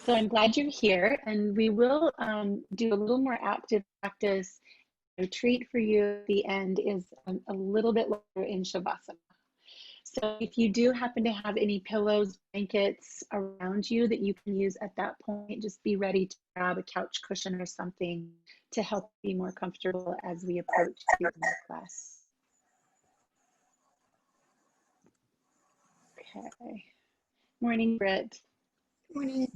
So I'm glad you're here, and we will do a little more active practice. The treat for you at the end is a little bit longer in Shavasana. So if you do happen to have any pillows, blankets around you that you can use at that point, just be ready to grab a couch cushion or something to help be more comfortable as we approach the end of class. Okay. Morning, Britt. Morning.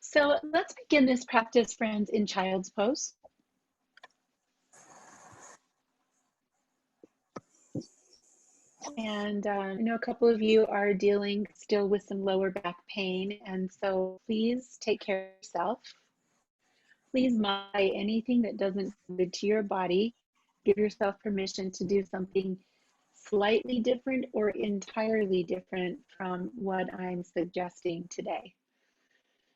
So let's begin this practice, friends, in child's pose. And I know a couple of you are dealing still with some lower back pain, and so please take care of yourself. Please modify anything that doesn't feel good to your body. Give yourself permission to do something slightly different or entirely different from what I'm suggesting today.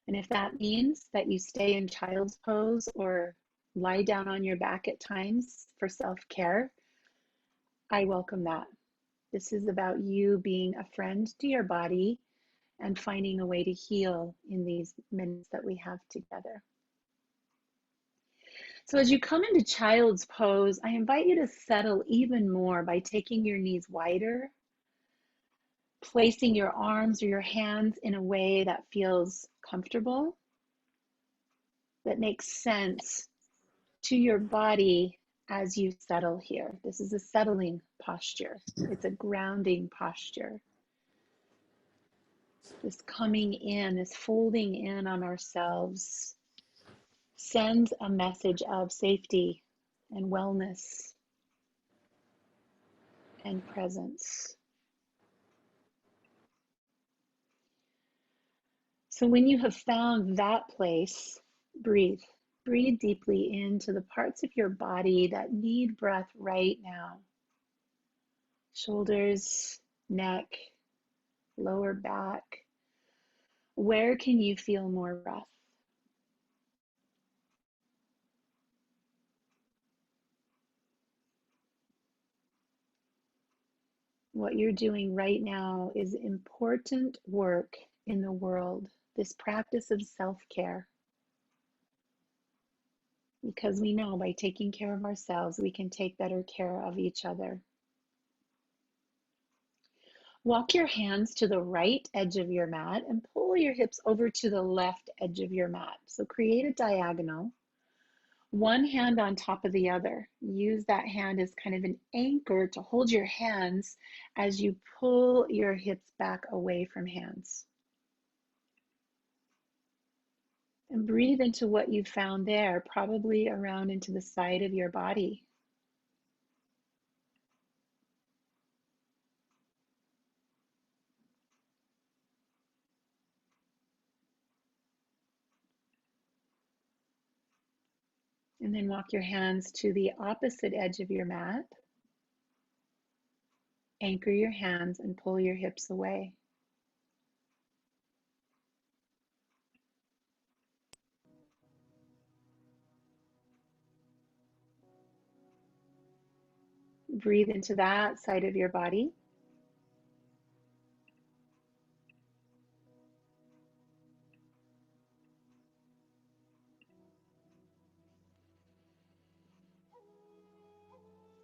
And if that means that you stay in child's pose or lie down on your back at times for self-care, I welcome that. This is about you being a friend to your body and finding a way to heal in these minutes that we have together. So as you come into child's pose, I invite you to settle even more by taking your knees wider, placing your arms or your hands in a way that feels comfortable, that makes sense to your body as you settle here. This is a settling posture. It's a grounding posture. This coming in, this folding in on ourselves sends a message of safety and wellness and presence. So when you have found that place, breathe. Breathe deeply into the parts of your body that need breath right now. Shoulders, neck, lower back. Where can you feel more breath? What you're doing right now is important work in the world, this practice of self-care. Because we know by taking care of ourselves, we can take better care of each other. Walk your hands to the right edge of your mat and pull your hips over to the left edge of your mat. So create a diagonal. One hand on top of the other. Use that hand as kind of an anchor to hold your hands as you pull your hips back away from hands. And breathe into what you found there, probably around into the side of your body. And then walk your hands to the opposite edge of your mat. Anchor your hands and pull your hips away. Breathe into that side of your body.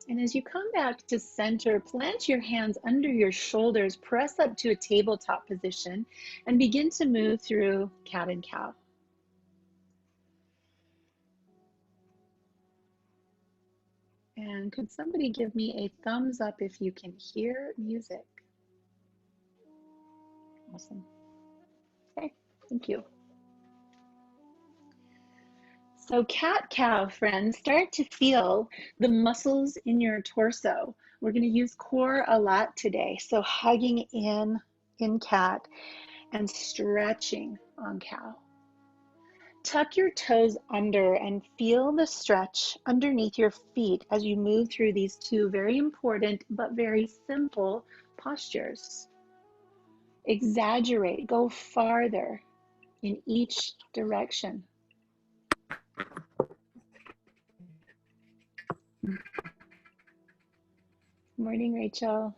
And as you come back to center, plant your hands under your shoulders, press up to a tabletop position, and begin to move through cat and cow. And could somebody give me a thumbs up if you can hear music? Awesome. Okay, thank you. So cat-cow, friends, start to feel the muscles in your torso. We're going to use core a lot today. So hugging in cat and stretching on cow. Tuck your toes under and feel the stretch underneath your feet as you move through these two very important but very simple postures. Exaggerate, go farther in each direction. Morning, Rachel.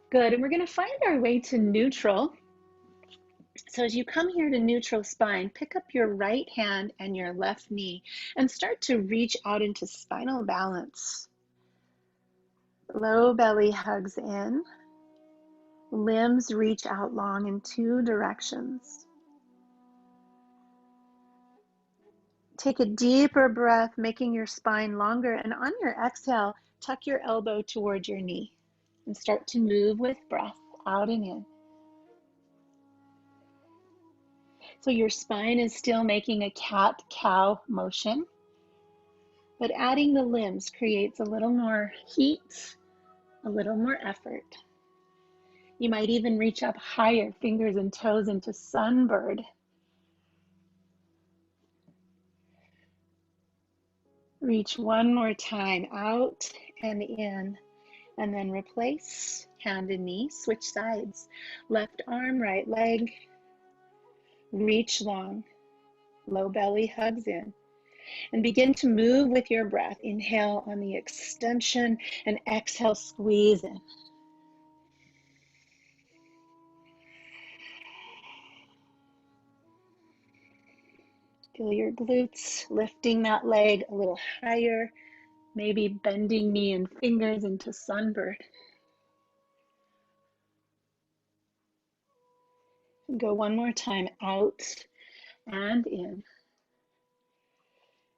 Good, and we're gonna find our way to neutral. So as you come here to neutral spine, pick up your right hand and your left knee and start to reach out into spinal balance. Low belly hugs in. Limbs reach out long in two directions. Take a deeper breath, making your spine longer, and on your exhale, tuck your elbow toward your knee and start to move with breath out and in. So your spine is still making a cat-cow motion, but adding the limbs creates a little more heat, a little more effort. You might even reach up higher, fingers and toes into sunbird. Reach one more time out and in, and then replace hand and knee, switch sides. Left arm, right leg, reach long, low belly hugs in, and begin to move with your breath. Inhale on the extension and exhale, squeeze in. Feel your glutes, lifting that leg a little higher, maybe bending knee and fingers into sunbird. Go one more time out and in.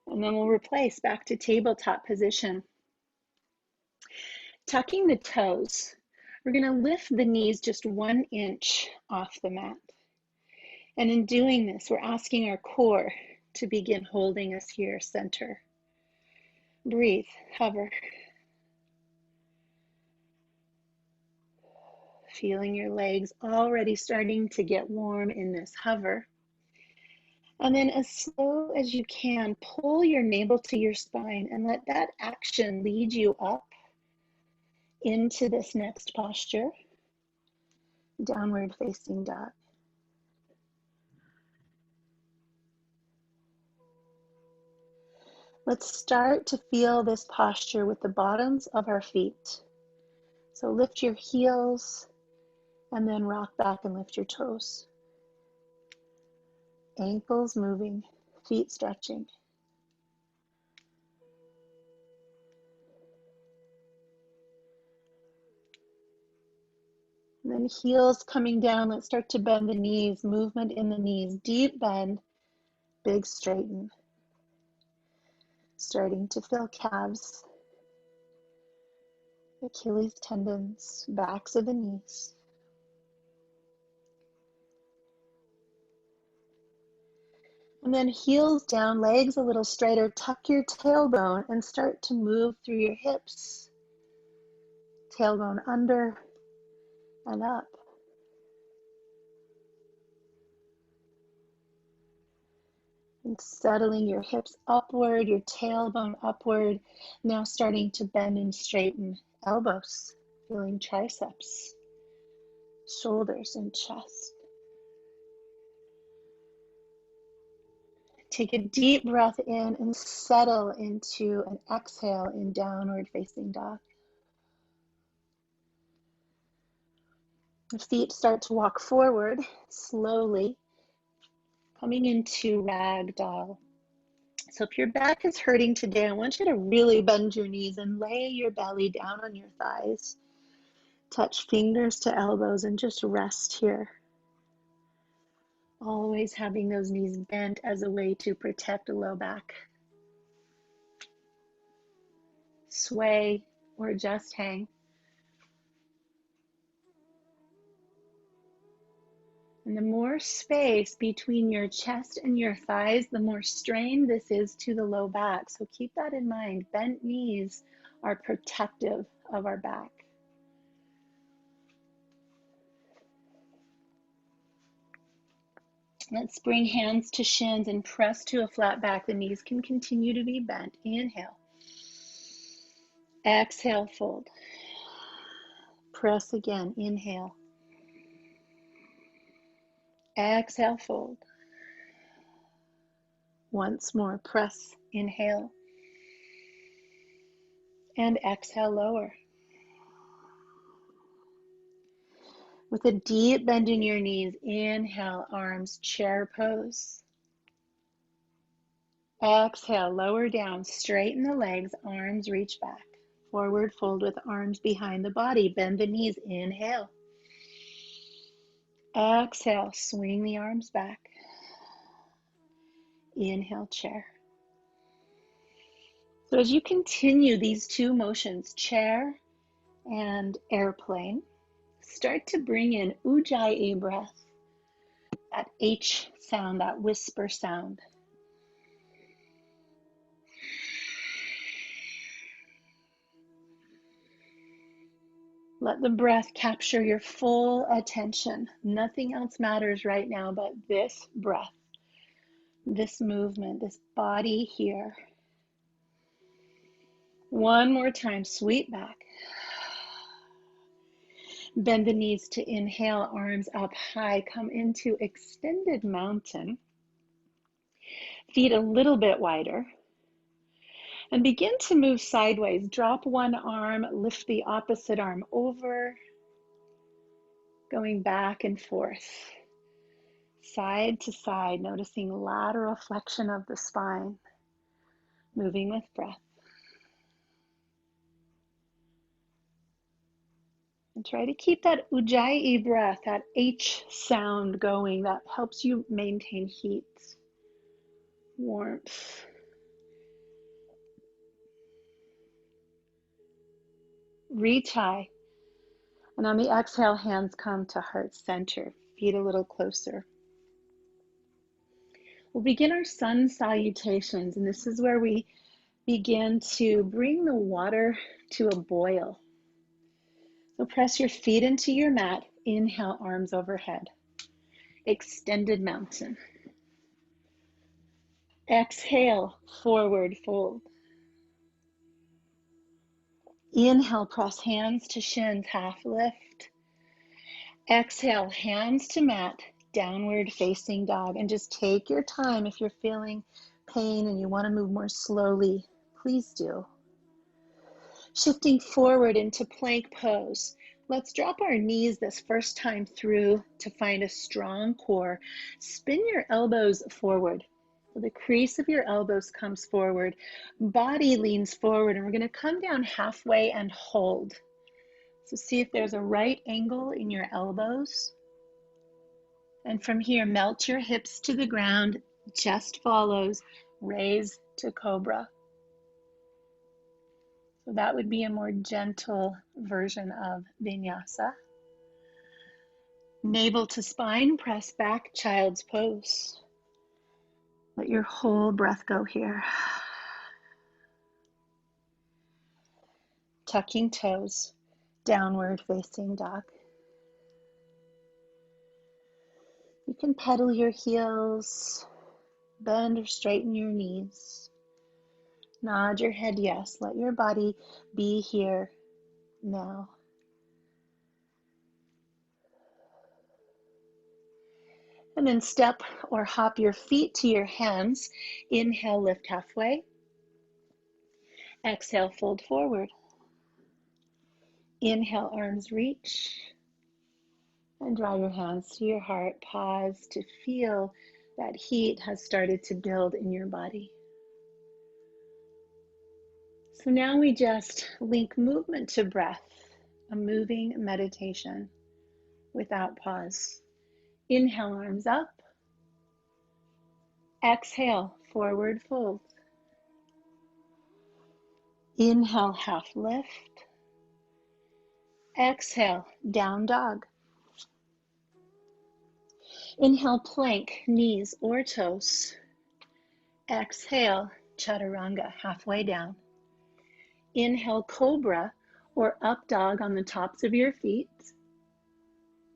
And then we'll replace back to tabletop position. Tucking the toes, we're going to lift the knees just 1 inch off the mat. And in doing this, we're asking our core to begin holding us here, center. Breathe, hover. Feeling your legs already starting to get warm in this hover. And then as slow as you can, pull your navel to your spine and let that action lead you up into this next posture, downward facing dog. Let's start to feel this posture with the bottoms of our feet. So lift your heels and then rock back and lift your toes. Ankles moving, feet stretching. And then heels coming down. Let's start to bend the knees, movement in the knees, deep bend, big straighten. Starting to feel calves, Achilles tendons, backs of the knees. And then heels down, legs a little straighter, tuck your tailbone and start to move through your hips. Tailbone under and up. And settling your hips upward, your tailbone upward. Now starting to bend and straighten elbows, feeling triceps, shoulders and chest. Take a deep breath in and settle into an exhale in downward facing dog. The feet start to walk forward slowly, coming into ragdoll. So if your back is hurting today, I want you to really bend your knees and lay your belly down on your thighs. Touch fingers to elbows and just rest here. Always having those knees bent as a way to protect a low back. Sway or just hang. And the more space between your chest and your thighs, the more strain this is to the low back. So keep that in mind. Bent knees are protective of our back. Let's bring hands to shins and press to a flat back. The knees can continue to be bent. Inhale. Exhale, fold. Press again. Inhale. Exhale, fold. Once more, press. Inhale. And exhale, lower. With a deep bend in your knees, inhale, arms, chair pose. Exhale, lower down, straighten the legs, arms reach back. Forward fold with arms behind the body, bend the knees, inhale. Exhale, swing the arms back. Inhale, chair. So as you continue these two motions, chair and airplane, start to bring in Ujjayi breath, that H sound, that whisper sound. Let the breath capture your full attention. Nothing else matters right now but this breath, this movement, this body here. One more time, sweep back. Bend the knees to inhale, arms up high. Come into extended mountain. Feet a little bit wider. And begin to move sideways. Drop one arm, lift the opposite arm over. Going back and forth. Side to side, noticing lateral flexion of the spine. Moving with breath. And try to keep that Ujjayi breath, that H sound going. That helps you maintain heat, warmth. Reach high. And on the exhale, hands come to heart center. Feet a little closer. We'll begin our sun salutations. And this is where we begin to bring the water to a boil. So press your feet into your mat. Inhale, arms overhead. Extended mountain. Exhale, forward fold. Inhale, press hands to shins, half lift. Exhale, hands to mat, downward facing dog. And just take your time. If you're feeling pain and you want to move more slowly, please do. Shifting forward into plank pose. Let's drop our knees this first time through to find a strong core. Spin your elbows forward. So the crease of your elbows comes forward. Body leans forward, and we're going to come down halfway and hold. So see if there's a right angle in your elbows. And from here, melt your hips to the ground. Chest follows. Raise to cobra. So that would be a more gentle version of vinyasa. Navel to spine, press back, child's pose. Let your whole breath go here. Tucking toes, downward facing dog. You can pedal your heels, bend or straighten your knees. Nod your head yes. Let your body be here now. And then step or hop your feet to your hands. Inhale, lift halfway. Exhale, fold forward. Inhale, arms reach. And draw your hands to your heart. Pause to feel that heat has started to build in your body. So now we just link movement to breath, a moving meditation without pause. Inhale, arms up. Exhale, forward fold. Inhale, half lift. Exhale, down dog. Inhale, plank, knees or toes. Exhale, chaturanga, halfway down. Inhale, cobra or up dog on the tops of your feet.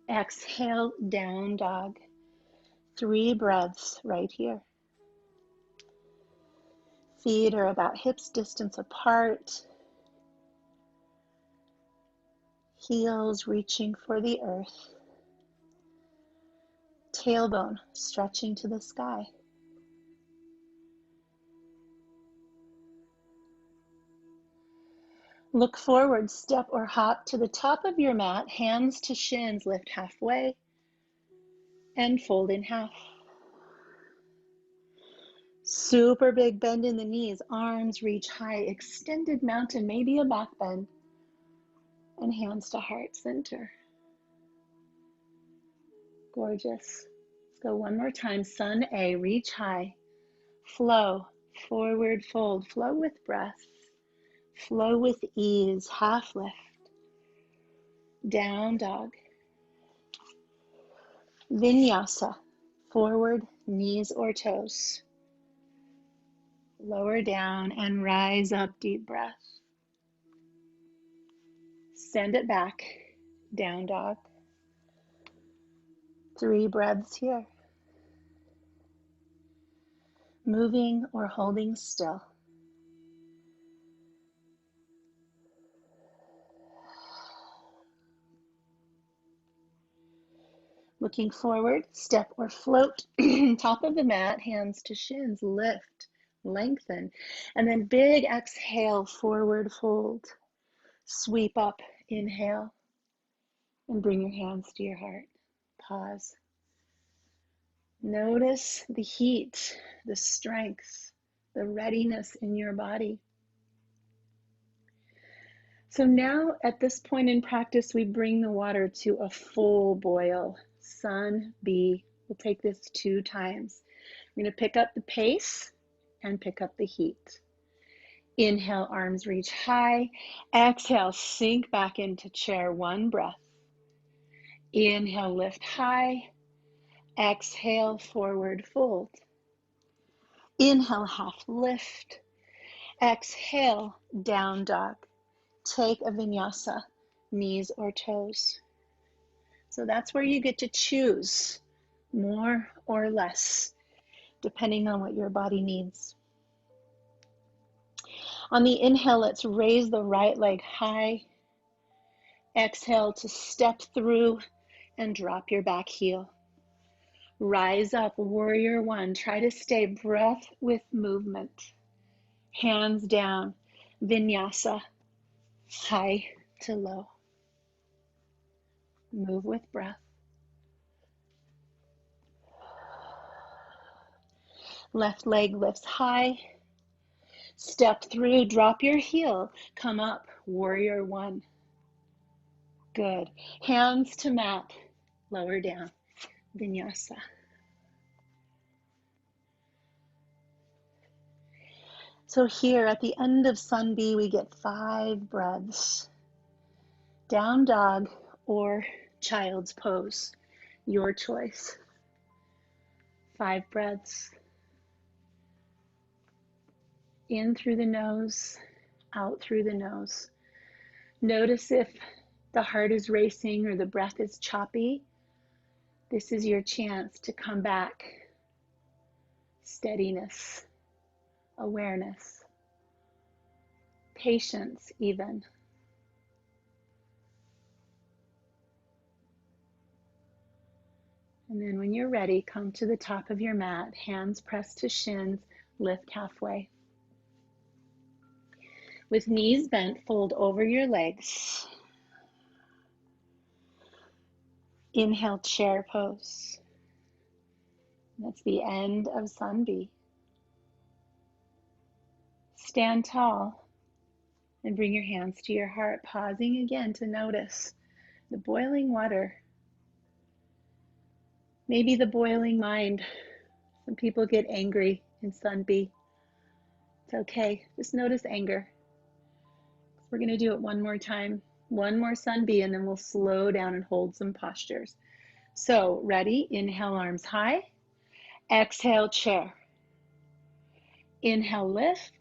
Exhale, down dog. 3 breaths right here. Feet are about hips distance apart. Heels reaching for the earth. Tailbone stretching to the sky. Look forward, step or hop to the top of your mat, hands to shins, lift halfway and fold in half. Super big bend in the knees, arms reach high, extended mountain, maybe a back bend, and hands to heart center. Gorgeous. Let's go one more time. Sun A, reach high, flow, forward fold, flow with breath, flow with ease, half lift, down dog. Vinyasa, forward, knees or toes. Lower down and rise up, deep breath. Send it back, down dog. 3 breaths here. Moving or holding still. Looking forward, step or float, top of the mat, hands to shins, lift, lengthen, and then big exhale, forward fold. Sweep up, inhale, and bring your hands to your heart. Pause. Notice the heat, the strength, the readiness in your body. So now at this point in practice, we bring the water to a full boil. Sun B. We'll take this 2 times. We're going to pick up the pace and pick up the heat. Inhale, arms reach high. Exhale, sink back into chair, 1 breath. Inhale, lift high. Exhale, forward fold. Inhale, half lift. Exhale, down dog. Take a vinyasa, knees or toes. So that's where you get to choose more or less, depending on what your body needs. On the inhale, let's raise the right leg high. Exhale to step through and drop your back heel. Rise up, warrior 1. Try to stay breath with movement. Hands down, vinyasa, high to low. Move with breath. Left leg lifts high. Step through, drop your heel, come up, warrior 1. Good. Hands to mat, lower down, vinyasa. So here at the end of Sun B, we get 5 breaths. Down dog or child's pose, your choice. 5 breaths. In through the nose, out through the nose. Notice if the heart is racing or the breath is choppy. This is your chance to come back. Steadiness, awareness, patience even. And then when you're ready, come to the top of your mat, hands pressed to shins, lift halfway. With knees bent, fold over your legs. Inhale, chair pose. That's the end of Sun B. Stand tall and bring your hands to your heart, pausing again to notice the boiling water. Maybe the boiling mind. Some people get angry in Sun B. It's okay, just notice anger. We're gonna do it one more time, one more Sun B, and then we'll slow down and hold some postures. So ready, inhale, arms high. Exhale, chair. Inhale, lift.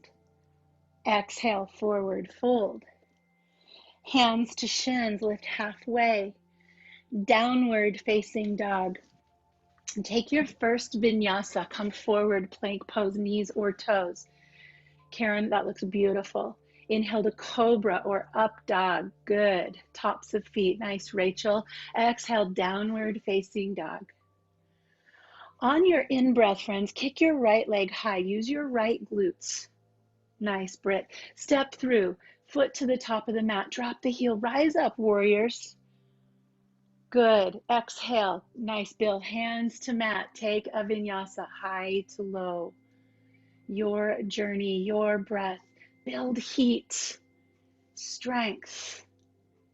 Exhale, forward fold. Hands to shins, lift halfway. Downward facing dog. And take your first vinyasa, come forward, plank pose, knees or toes. Karen, that looks beautiful. Inhale to cobra or up dog. Good. Tops of feet. Nice, Rachel. Exhale, downward facing dog. On your in-breath, friends, kick your right leg high. Use your right glutes. Nice, Britt. Step through. Foot to the top of the mat. Drop the heel. Rise up, warriors. Good. Exhale. Nice, Bill. Hands to mat. Take a vinyasa. High to low. Your journey, your breath. Build heat. Strength.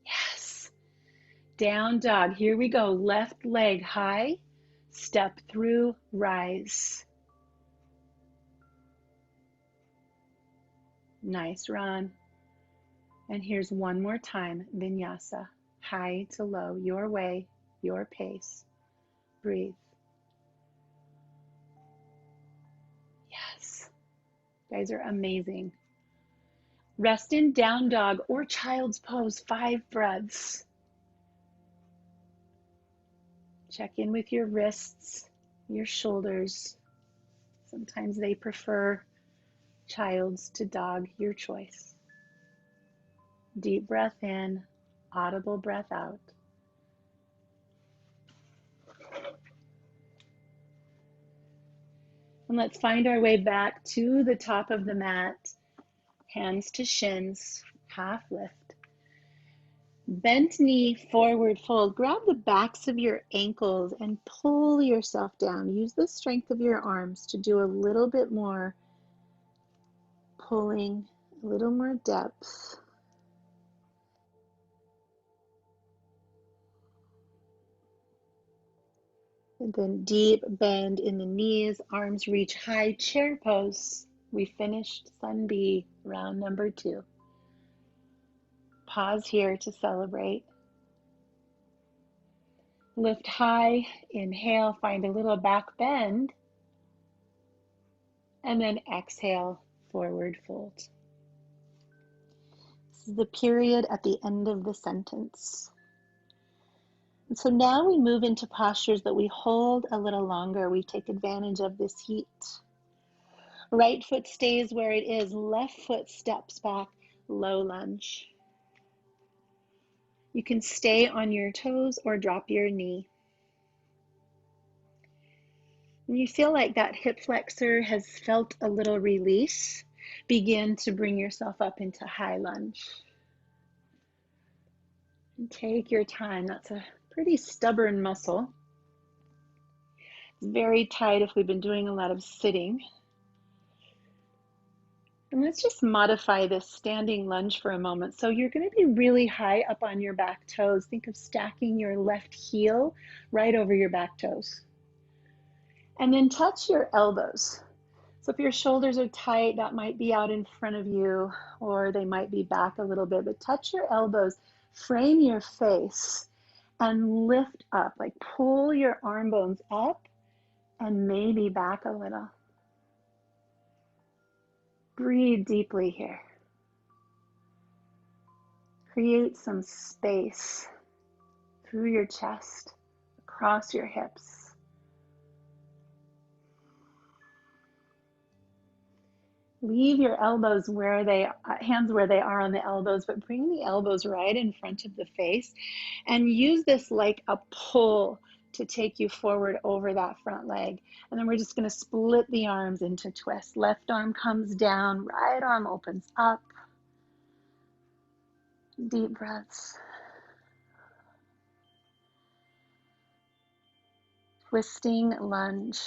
Yes. Down dog. Here we go. Left leg high. Step through. Rise. Nice, Ron. And here's one more time. Vinyasa. High to low. Your way, your pace. Breathe. Yes. You guys are amazing. Rest in down dog or child's pose, 5 breaths. Check in with your wrists, your shoulders. Sometimes they prefer child's to dog, your choice. Deep breath in, audible breath out. And let's find our way back to the top of the mat. Hands to shins, half lift. Bent knee, forward fold. Grab the backs of your ankles and pull yourself down. Use the strength of your arms to do a little bit more pulling, a little more depth. And then deep bend in the knees, arms reach high, chair pose. We finished Sun B, round number 2. Pause here to celebrate. Lift high, inhale, find a little back bend, and then exhale, forward fold. This is the period at the end of the sentence. And so now we move into postures that we hold a little longer. We take advantage of this heat. Right foot stays where it is, left foot steps back, low lunge. You can stay on your toes or drop your knee. When you feel like that hip flexor has felt a little release, begin to bring yourself up into high lunge. And take your time. That's a pretty stubborn muscle. It's very tight if we've been doing a lot of sitting. And let's just modify this standing lunge for a moment. So you're going to be really high up on your back toes. Think of stacking your left heel right over your back toes. And then touch your elbows. So if your shoulders are tight, that might be out in front of you, or they might be back a little bit, but touch your elbows, frame your face, and lift up, like pull your arm bones up and maybe back a little. Breathe deeply here. Create some space through your chest, across your hips. Leave your elbows hands where they are on the elbows, but bring the elbows right in front of the face and use this like a pull to take you forward over that front leg. And then we're just going to split the arms into twists. Left arm comes down, right arm opens up. Deep breaths. Twisting lunge.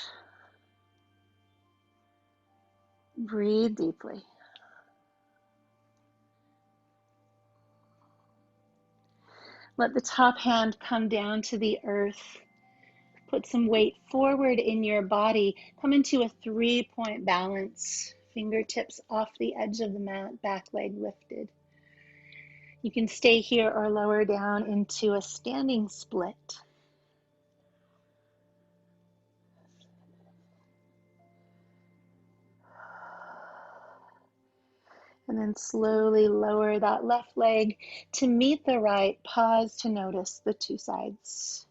Breathe deeply. Let the top hand come down to the earth. Put some weight forward in your body. Come into a 3-point balance. Fingertips off the edge of the mat, back leg lifted. You can stay here or lower down into a standing split. And then slowly lower that left leg to meet the right. Pause to notice the 2 sides.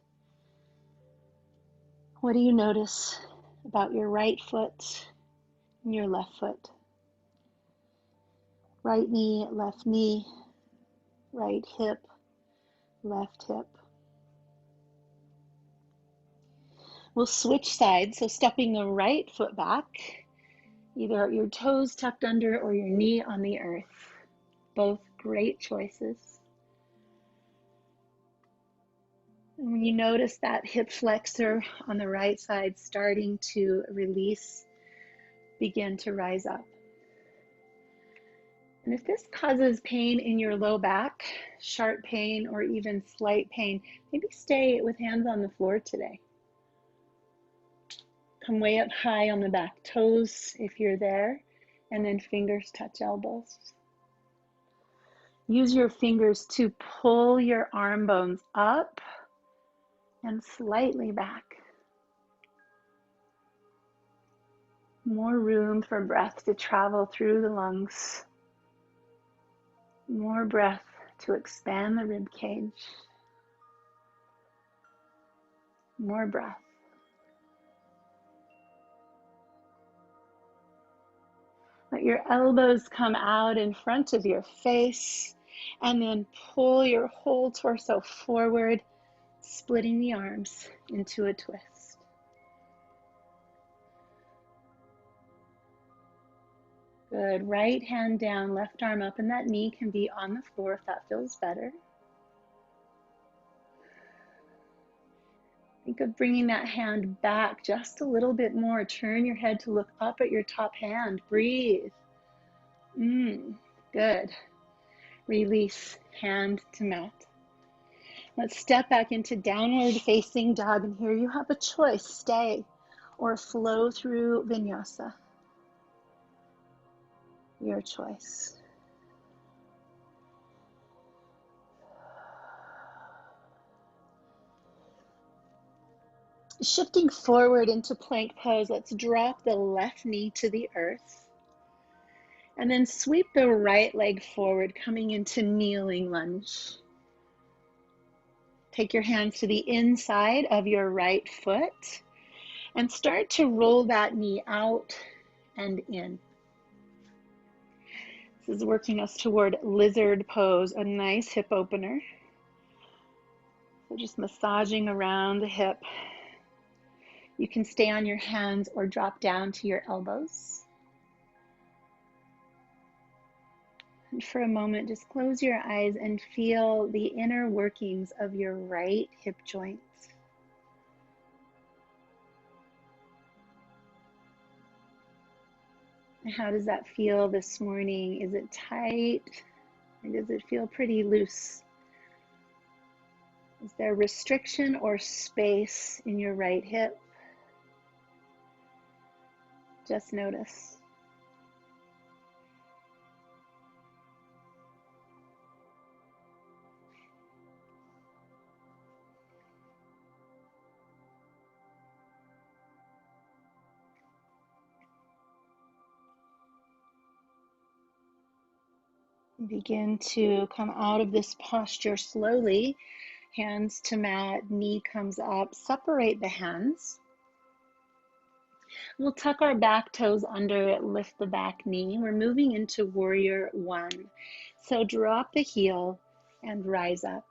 What do you notice about your right foot and your left foot? Right knee, right hip, left hip. We'll switch sides, so stepping the right foot back, either your toes tucked under or your knee on the earth. Both Great choices. And when you notice that hip flexor on the right side starting to release, begin to rise up. And if this causes pain in your low back, sharp pain, or even slight pain, maybe stay with hands on the floor today. Come way up high on the back toes if you're there, and then fingers touch elbows. Use your fingers to pull your arm bones up and slightly back. More room for breath to travel through the lungs. More breath to expand the rib cage. More breath. Let your elbows come out in front of your face, and then pull your whole torso forward, splitting the arms into a twist. Good. Right hand down, left arm up, and that knee can be on the floor if that feels better. Think of bringing that hand back just a little bit more. Turn your head to look up at your top hand. Breathe. Good. Release, hand to mat. Let's step back into downward facing dog, and here you have a choice, stay or flow through vinyasa. Your choice. Shifting forward into plank pose, let's drop the left knee to the earth. And then sweep the right leg forward, coming into kneeling lunge. Take your hands to the inside of your right foot and start to roll that knee out and in. This is working us toward lizard pose, a nice hip opener. So just massaging around the hip. You can stay on your hands or drop down to your elbows. And for a moment, just close your eyes and feel the inner workings of your right hip joints. How does that feel this morning? Is it tight, or does it feel pretty loose? Is there restriction or space in your right hip? Just notice. Begin to come out of this posture slowly. Hands to mat, knee comes up. Separate the hands. We'll tuck our back toes under it, lift the back knee. We're moving into warrior one. So drop the heel and rise up.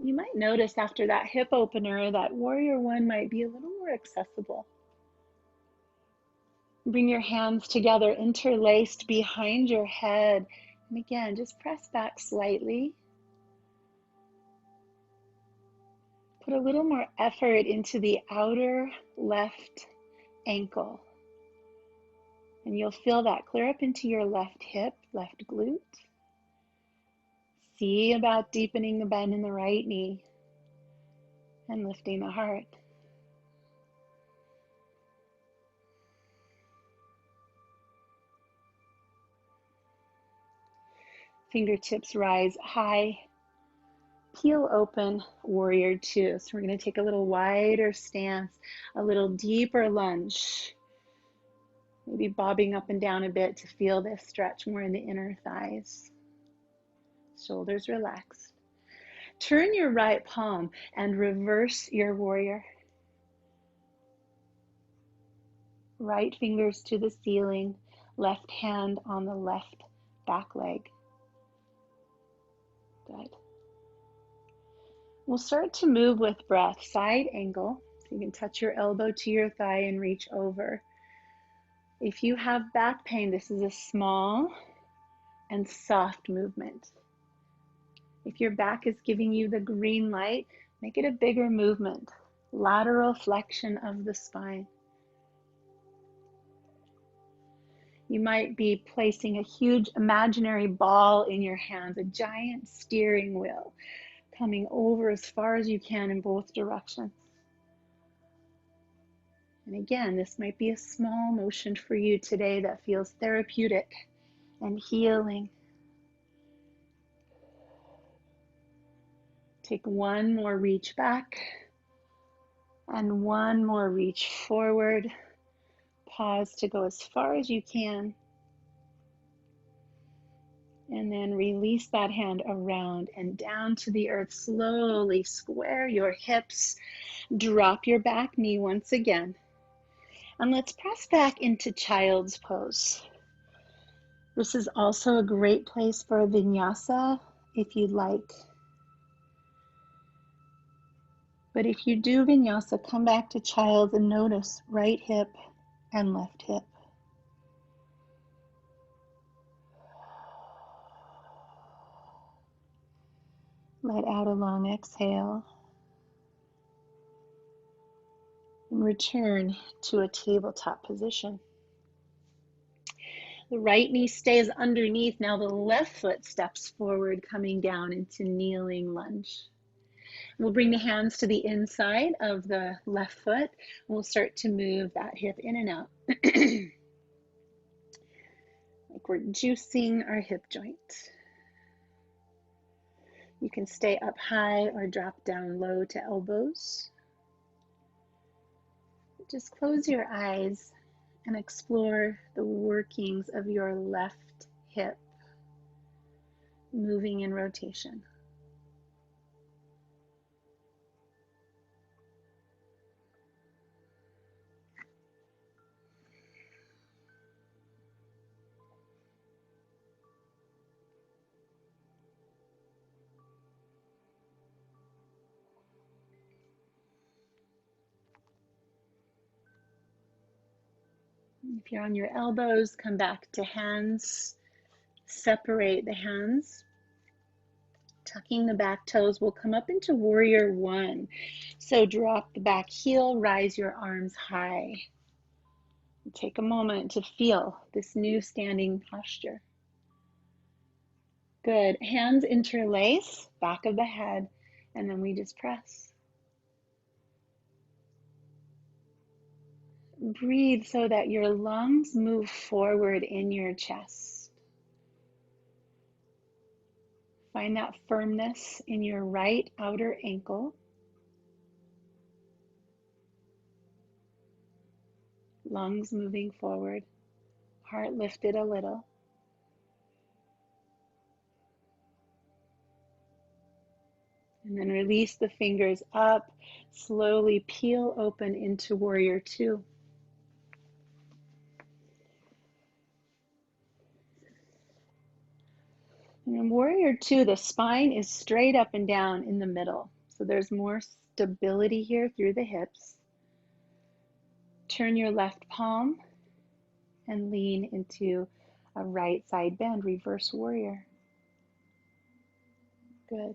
You might notice after that hip opener that warrior one might be a little more accessible. Bring your hands together, interlaced behind your head. And again, just press back slightly. Put a little more effort into the outer left ankle. And you'll feel that clear up into your left hip, left glute. See about deepening the bend in the right knee and lifting the heart. Fingertips rise high. Peel open, warrior two. So we're going to take a little wider stance, a little deeper lunge. Maybe bobbing up and down a bit to feel this stretch more in the inner thighs. Shoulders relaxed. Turn your right palm and reverse your warrior. Right fingers to the ceiling, left hand on the left back leg. Good. We'll start to move with breath, side angle. So you can touch your elbow to your thigh and reach over. If you have back pain, this is a small and soft movement. If your back is giving you the green light, make it a bigger movement. Lateral flexion of the spine. You might be placing a huge imaginary ball in your hands, a giant steering wheel, coming over as far as you can in both directions. And again, this might be a small motion for you today that feels therapeutic and healing. Take one more reach back and one more reach forward. Pause to go as far as you can. And then release that hand around and down to the earth. Slowly square your hips. Drop your back knee once again. And let's press back into child's pose. This is also a great place for a vinyasa if you'd like. But if you do vinyasa, come back to child's and notice right hip and left hip. Let out a long exhale. And return to a tabletop position. The right knee stays underneath. Now the left foot steps forward, coming down into kneeling lunge. We'll bring the hands to the inside of the left foot. We'll start to move that hip in and out. Like we're juicing our hip joint. You can stay up high or drop down low to elbows. Just close your eyes and explore the workings of your left hip moving in rotation. If you're on your elbows, come back to hands. Separate the hands. Tucking the back toes, we'll come up into warrior one. So drop the back heel, rise your arms high. Take a moment to feel this new standing posture. Good. Hands interlace, back of the head, and then we just press. Breathe so that your lungs move forward in your chest. Find that firmness in your right outer ankle. Lungs moving forward, heart lifted a little. And then release the fingers up, slowly peel open into warrior two. And in warrior two, the spine is straight up and down in the middle. So there's more stability here through the hips. Turn your left palm and lean into a right side bend, reverse warrior. Good.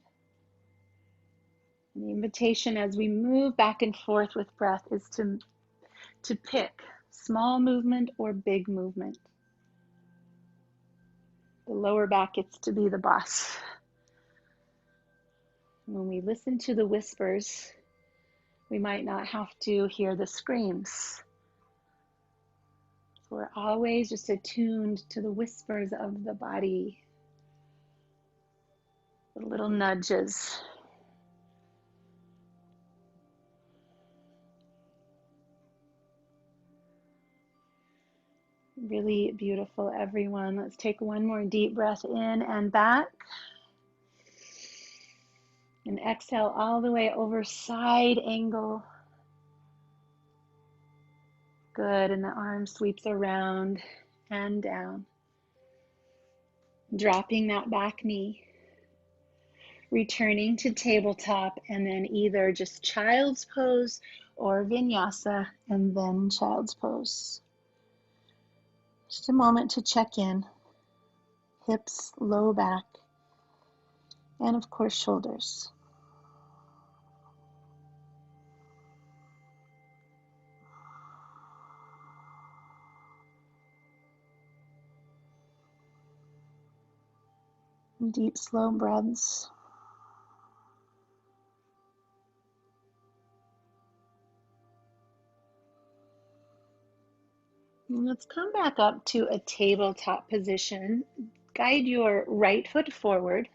And the invitation as we move back and forth with breath is to pick small movement or big movement. The lower back gets to be the boss. When we listen to the whispers, we might not have to hear the screams. So we're always just attuned to the whispers of the body, the little nudges. Really beautiful, everyone. Let's take one more deep breath in and back. And exhale all the way over, side angle. Good, and the arm sweeps around and down. Dropping that back knee. Returning to tabletop, and then either just child's pose or vinyasa, and then child's pose. Just a moment to check in. hips, low back, and of course shoulders. Deep, slow breaths. And let's come back up to a tabletop position. Guide your right foot forward.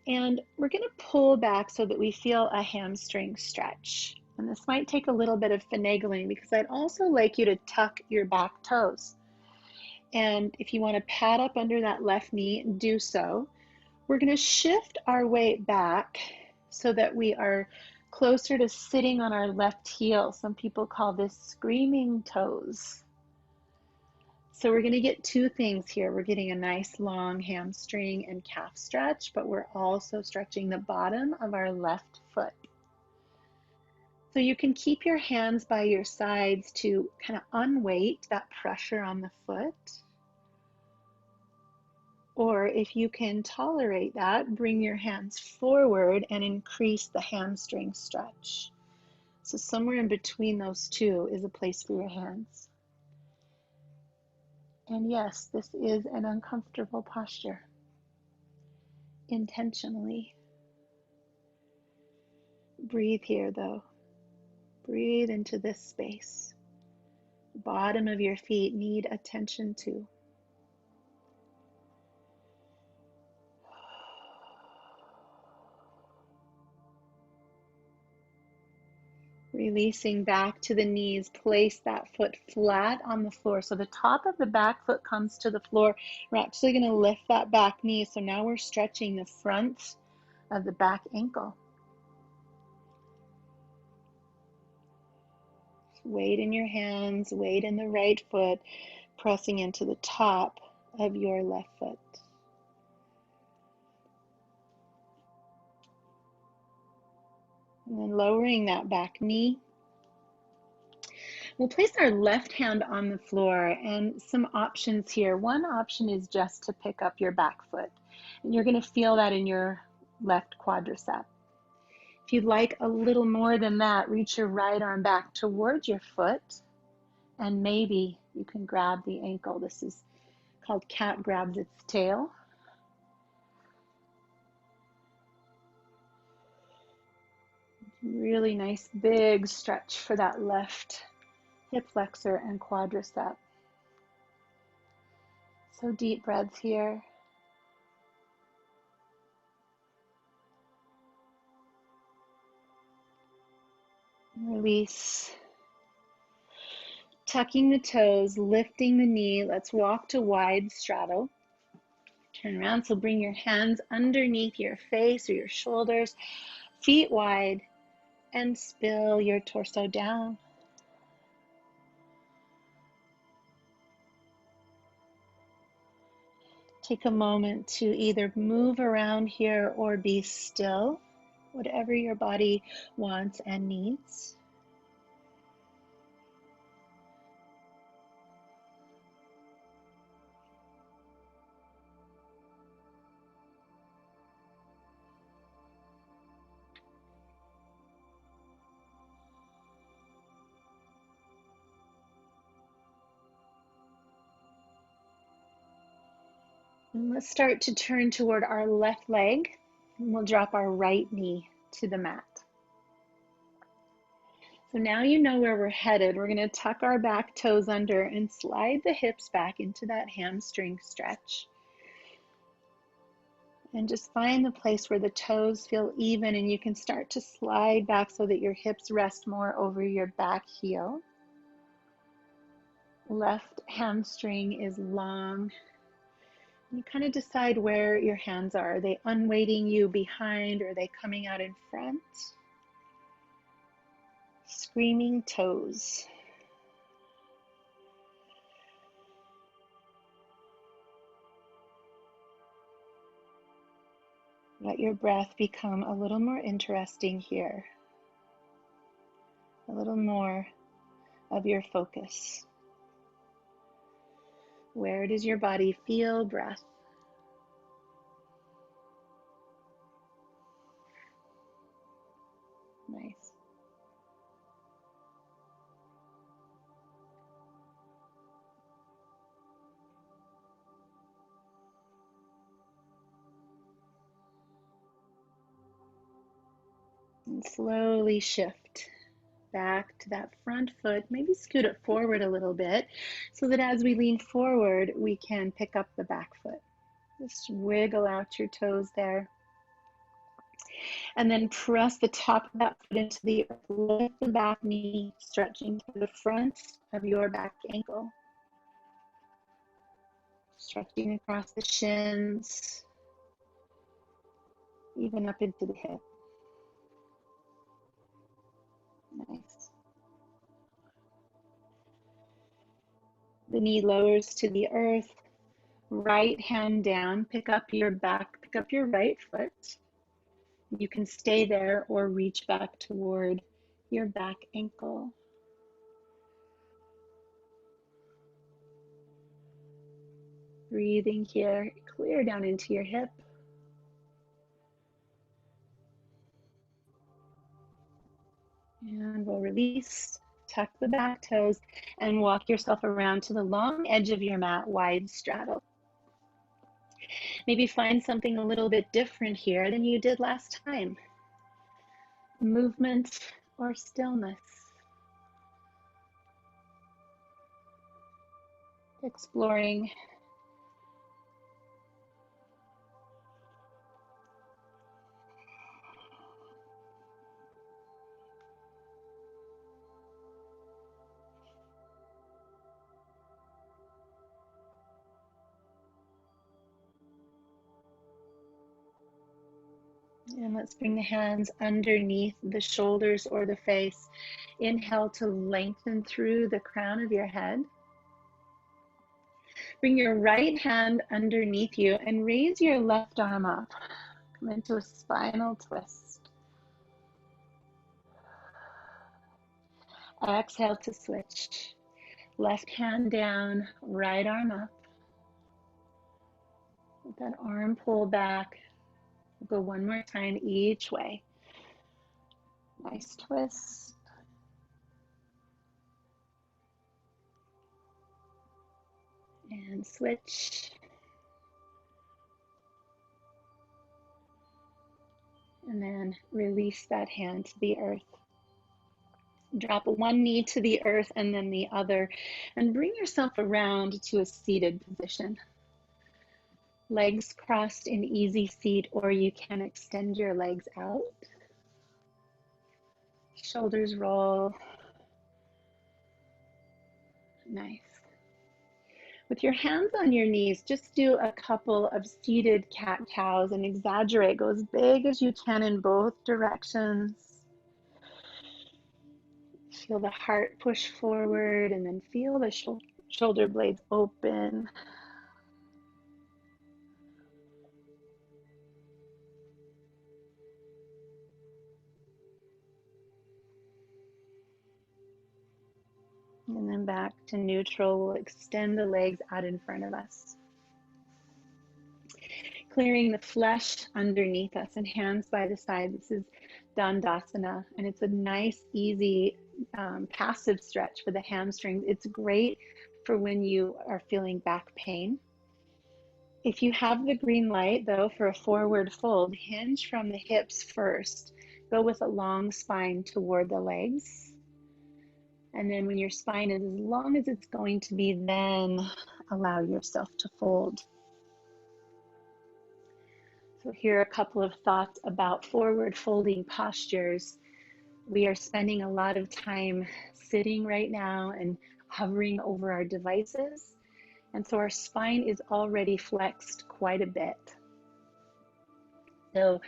And we're going to pull back so that we feel a hamstring stretch. And this might take a little bit of finagling because I'd also like you to tuck your back toes. And if you want to pad up under that left knee, do so. We're going to shift our weight back so that we are closer to sitting on our left heel. Some people call this screaming toes. So we're going to get two things here. We're getting a nice long hamstring and calf stretch, but we're also stretching the bottom of our left foot. So you can keep your hands by your sides to kind of unweight that pressure on the foot. Or if you can tolerate that, bring your hands forward and increase the hamstring stretch. So somewhere in between those two is a place for your hands. And yes, this is an uncomfortable posture, intentionally. Breathe here though. Breathe into this space. The bottom of your feet need attention too. Releasing back to the knees, place that foot flat on the floor. So the top of the back foot comes to the floor. We're actually going to lift that back knee. So now we're stretching the front of the back ankle. Weight in your hands, weight in the right foot, pressing into the top of your left foot. And then lowering that back knee. We'll place our left hand on the floor, and some options here. One option is just to pick up your back foot, and you're going to feel that in your left quadricep. If you'd like a little more than that, reach your right arm back towards your foot, and maybe you can grab the ankle. This is called cat grabs its tail. Really nice big stretch for that left hip flexor and quadricep. So deep breaths here. Release. Tucking the toes, lifting the knee. Let's walk to wide straddle. Turn around, so bring your hands underneath your face or your shoulders, feet wide, and spill your torso down. Take a moment to either move around here or be still, whatever your body wants and needs. And let's start to turn toward our left leg, and we'll drop our right knee to the mat. So now you know where we're headed. We're going to tuck our back toes under and slide the hips back into that hamstring stretch. And just find the place where the toes feel even, and you can start to slide back so that your hips rest more over your back heel. Left hamstring is long. You kind of decide where your hands are. Are they unweighting you behind, or are they coming out in front? Screaming toes. Let your breath become a little more interesting here. A little more of your focus. Where does your body feel breath? Nice. And slowly shift back to that front foot. Maybe scoot it forward a little bit so that as we lean forward, we can pick up the back foot. Just wiggle out your toes there. And then press the top of that foot into the earth. Lift the back knee, stretching to the front of your back ankle. Stretching across the shins, even up into the hip. Nice. The knee lowers to the earth. Right hand down, pick up your right foot. You can stay there or reach back toward your back ankle. Breathing here, clear down into your hip. And we'll release, tuck the back toes, and walk yourself around to the long edge of your mat, wide straddle. Maybe find something a little bit different here than you did last time. Movement or stillness. Exploring. And let's bring the hands underneath the shoulders or the face. Inhale to lengthen through the crown of your head. Bring your right hand underneath you and raise your left arm up. Come into a spinal twist. Exhale to switch. Left hand down, right arm up. Let that arm pull back. We'll go one more time each way. Nice twist. And switch. And then release that hand to the earth. Drop one knee to the earth and then the other, and bring yourself around to a seated position. Legs crossed in easy seat, or you can extend your legs out. Shoulders roll. Nice. With your hands on your knees, just do a couple of seated cat-cows and exaggerate. Go as big as you can in both directions. Feel the heart push forward and then feel the shoulder blades open. And then back to neutral. We'll extend the legs out in front of us. Clearing the flesh underneath us and hands by the side. This is Dandasana, and it's a nice, easy, passive stretch for the hamstrings. It's great for when you are feeling back pain. If you have the green light, though, for a forward fold, hinge from the hips first. Go with a long spine toward the legs. And then when your spine is as long as it's going to be, then allow yourself to fold. So here are a couple of thoughts about forward folding postures. We are spending a lot of time sitting right now and hovering over our devices. And so our spine is already flexed quite a bit. So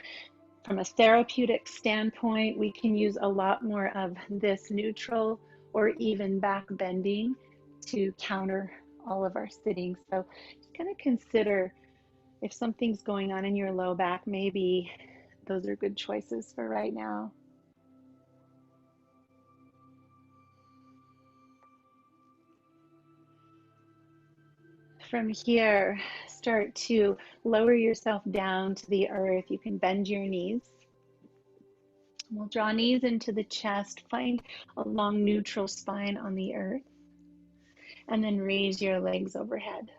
from a therapeutic standpoint, we can use a lot more of this neutral or even back bending to counter all of our sitting. So just kind of consider if something's going on in your low back, maybe those are good choices for right now. from here, start to lower yourself down to the earth. You can bend your knees. We'll draw knees into the chest, find a long neutral spine on the earth, and then raise your legs overhead.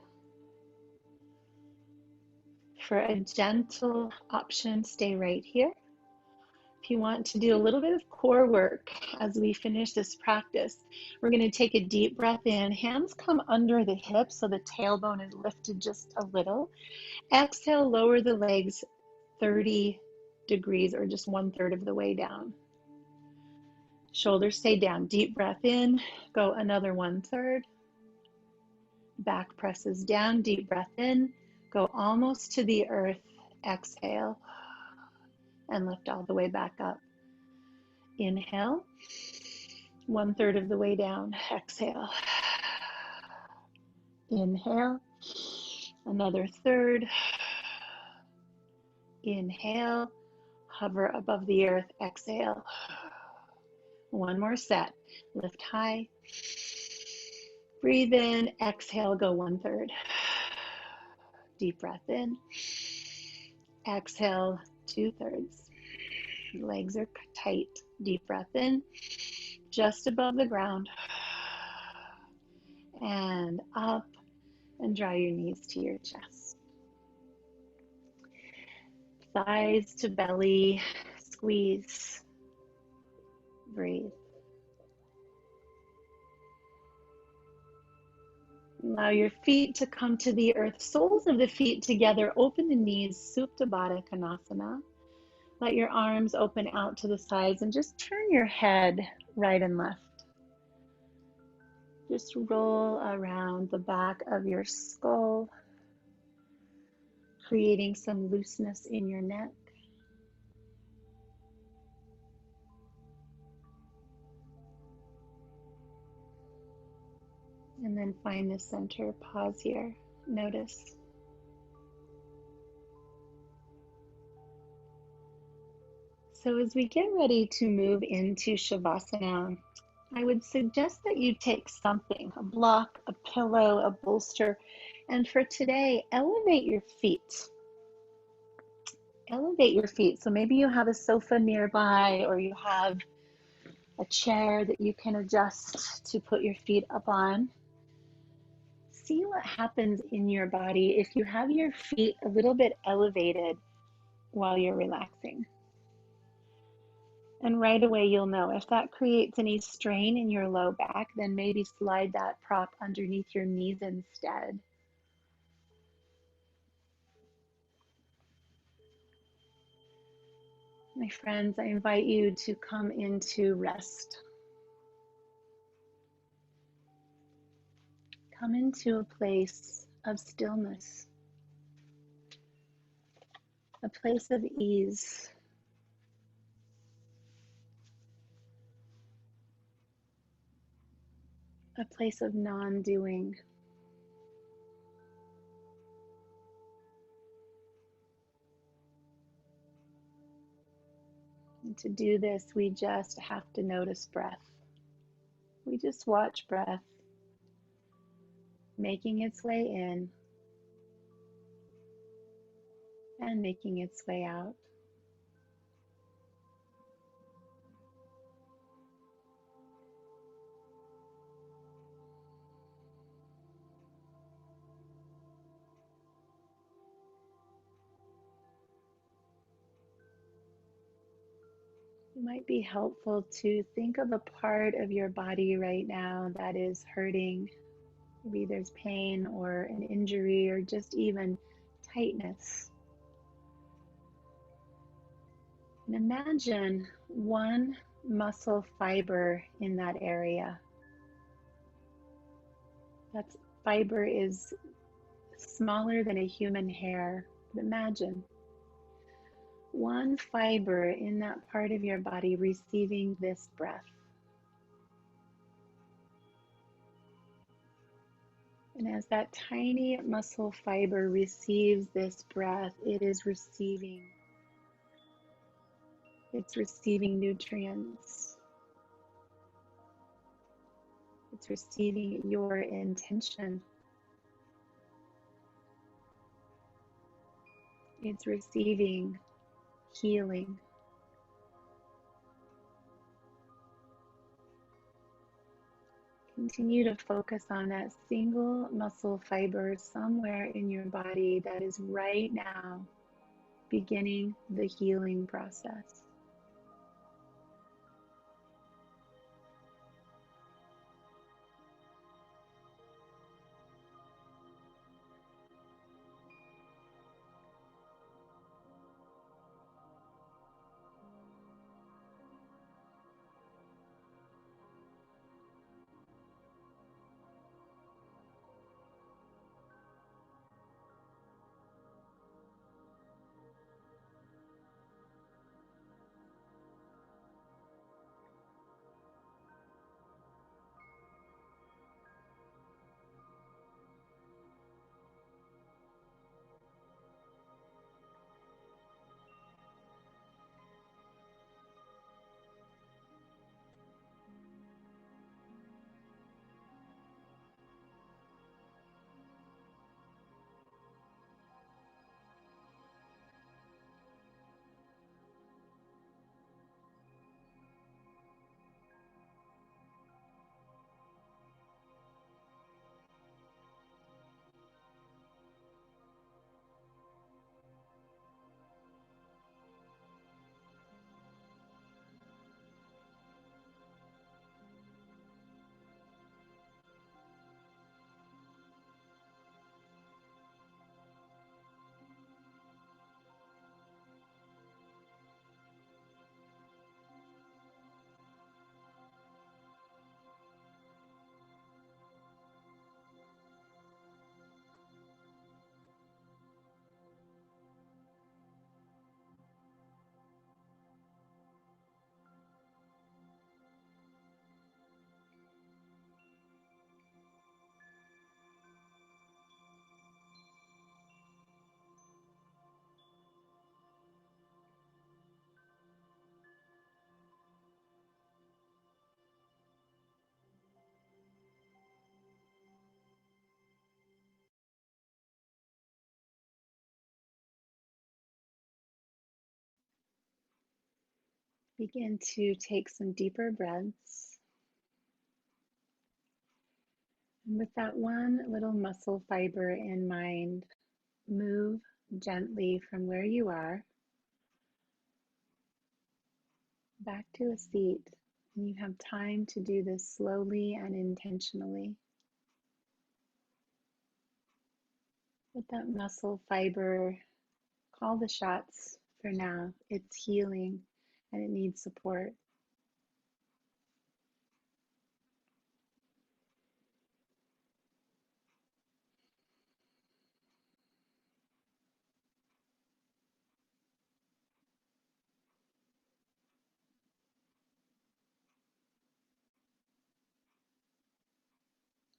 For a gentle option, stay right here. If you want to do a little bit of core work as we finish this practice, we're going to take a deep breath in. Hands come under the hips so the tailbone is lifted just a little. Exhale, lower the legs 30 degrees or just 1/3 of the way down. Shoulders stay down. Deep breath in, go another 1/3. Back presses down, deep breath in, go almost to the earth. Exhale and lift all the way back up. Inhale, 1/3 of the way down. Exhale. Inhale, another third. Inhale, hover above the earth. Exhale. One more set. Lift high. Breathe in. Exhale, go 1/3. Deep breath in. Exhale, 2/3. Legs are tight. Deep breath in. Just above the ground. And up. And draw your knees to your chest. Thighs to belly. Squeeze. Breathe. Allow your feet to come to the earth. Soles of the feet together. Open the knees. Supta Baddha Konasana. Let your arms open out to the sides and just turn your head right and left. Just roll around the back of your skull, creating some looseness in your neck. And then find the center. Pause here. Notice. So as we get ready to move into Shavasana, I would suggest that you take something, a block, a pillow, a bolster, and for today, elevate your feet. Elevate your feet. So maybe you have a sofa nearby or you have a chair that you can adjust to put your feet up on. See what happens in your body if you have your feet a little bit elevated while you're relaxing. And right away you'll know if that creates any strain in your low back, then maybe slide that prop underneath your knees instead. My friends, I invite you to come into rest. Come into a place of stillness, a place of ease. A place of non-doing. And to do this, we just have to notice breath. We just watch breath making its way in and making its way out. It might be helpful to think of a part of your body right now that is hurting. Maybe there's pain or an injury or just even tightness. And imagine one muscle fiber in that area. That fiber is smaller than a human hair. But imagine one fiber in that part of your body receiving this breath. And as that tiny muscle fiber receives this breath, it is receiving. It's receiving nutrients. It's receiving your intention. It's receiving healing. Continue to focus on that single muscle fiber somewhere in your body that is right now beginning the healing process. Begin to take some deeper breaths. And with that one little muscle fiber in mind, move gently from where you are back to a seat. And you have time to do this slowly and intentionally. Let that muscle fiber call the shots for now. It's healing and it needs support.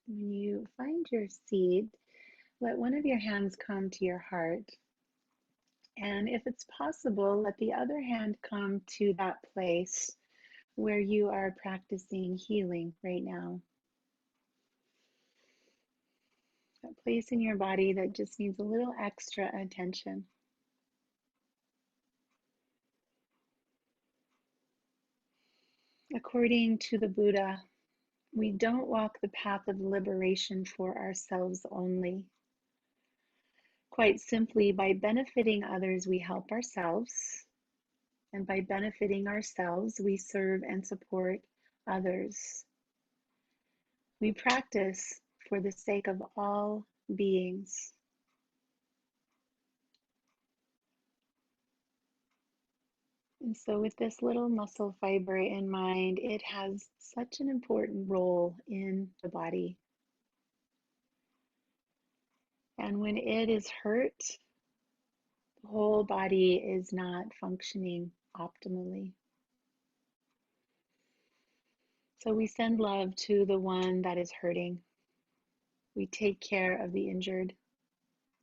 When you find your seat, let one of your hands come to your heart. And if it's possible, let the other hand come to that place where you are practicing healing right now. That place in your body that just needs a little extra attention. According to the Buddha, we don't walk the path of liberation for ourselves only. Quite simply, by benefiting others, we help ourselves. And by benefiting ourselves, we serve and support others. We practice for the sake of all beings. And so, with this little muscle fiber in mind, it has such an important role in the body. And when it is hurt, the whole body is not functioning optimally. So, we send love to the one that is hurting. We take care of the injured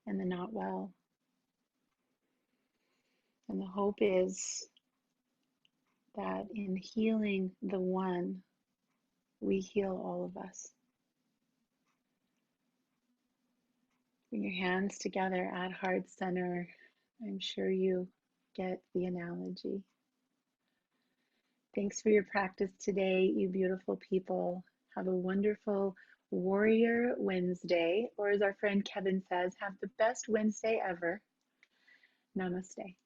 and the not well. And the hope is that in healing the one, we heal all of us. Bring your hands together at heart center I'm sure you get the analogy. Thanks for your practice today, you beautiful people. Have a wonderful Warrior Wednesday, or as our friend Kevin says, have the best Wednesday ever. Namaste.